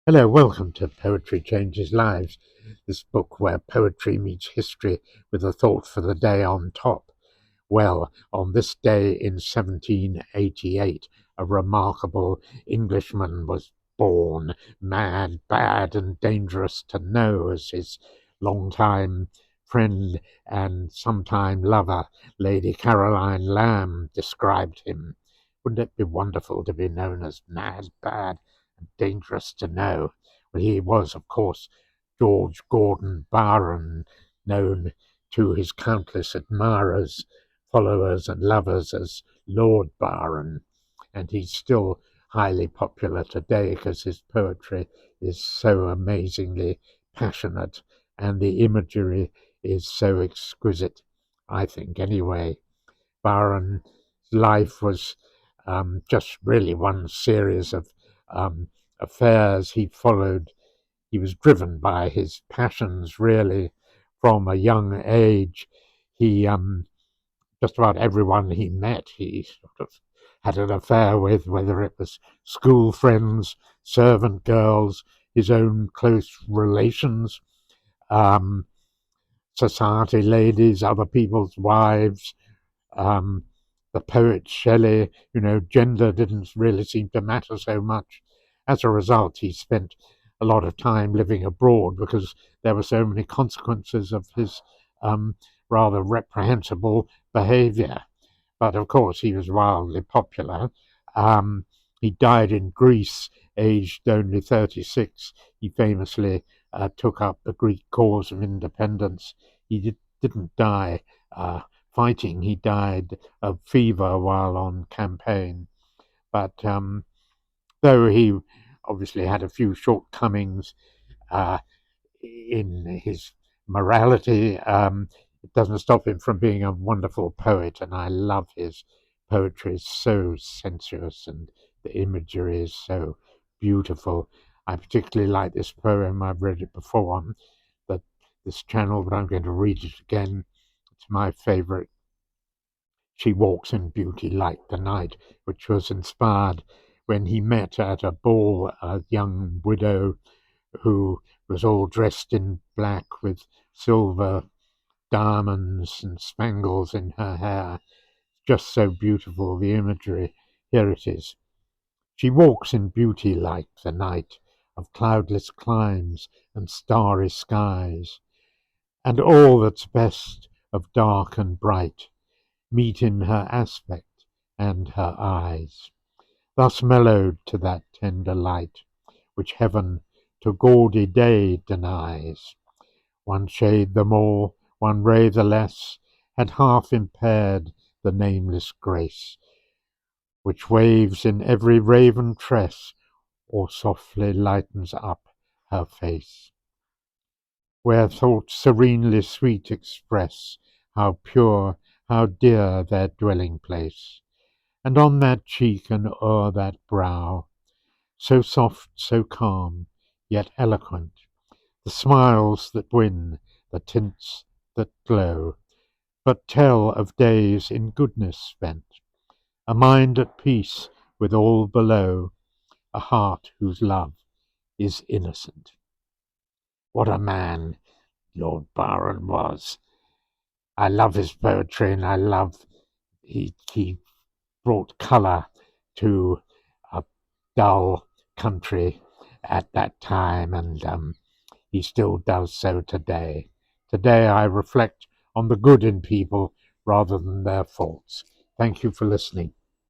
Hello, welcome to Poetry Changes Lives, this book where poetry meets history with a thought for the day on top. Well, on this day in 1788, a remarkable Englishman was born, mad, bad, and dangerous to know, as his long-time friend and sometime lover, Lady Caroline Lamb, described him. Wouldn't it be wonderful to be known as mad, bad, and dangerous to know? Well, he was, of course, George Gordon Byron, known to his countless admirers, followers, and lovers as Lord Byron. And he's still highly popular today because his poetry is so amazingly passionate and the imagery is so exquisite, I think, anyway. Byron's life was just really one series of affairs he followed. He was driven by his passions, really, from a young age. He just about everyone he met, he sort of had an affair with, whether it was school friends, servant girls, his own close relations, um, society ladies, other people's wives, um, the poet Shelley. Gender didn't really seem to matter so much. As a result, he spent a lot of time living abroad because there were so many consequences of his um, rather reprehensible behaviour. But of course, he was wildly popular. Um, he died in Greece, aged only 36. He famously took up the Greek cause of independence. Didn't die fighting. He died of fever while on campaign. But though he obviously had a few shortcomings uh, in his morality, it doesn't stop him from being a wonderful poet. And I love his poetry. It's so sensuous and the imagery is so beautiful. I particularly like this poem. I've read it before on this channel, but I'm going to read it again. It's my favorite. She walks in beauty like the night, which was inspired when he met at a ball a young widow who was all dressed in black with silver diamonds and spangles in her hair. Just so beautiful, the imagery. Here it is. She walks in beauty like the night of cloudless climes and starry skies, and all that's best of dark and bright meet in her aspect and her eyes, thus mellowed to that tender light which heaven to gaudy day denies. One shade the more, one ray the less, had half impaired the nameless grace, which waves in every raven tress, or softly lightens up her face, where thoughts serenely sweet express how pure, how dear their dwelling place. And on that cheek and o'er that brow, so soft, so calm, yet eloquent, the smiles that win, the tints that glow, but tell of days in goodness spent, a mind at peace with all below, a heart whose love is innocent. What a man Lord Byron was. I love his poetry, and I love he brought colour to a dull country at that time, and he still does so today. Today I reflect on the good in people rather than their faults. Thank you for listening.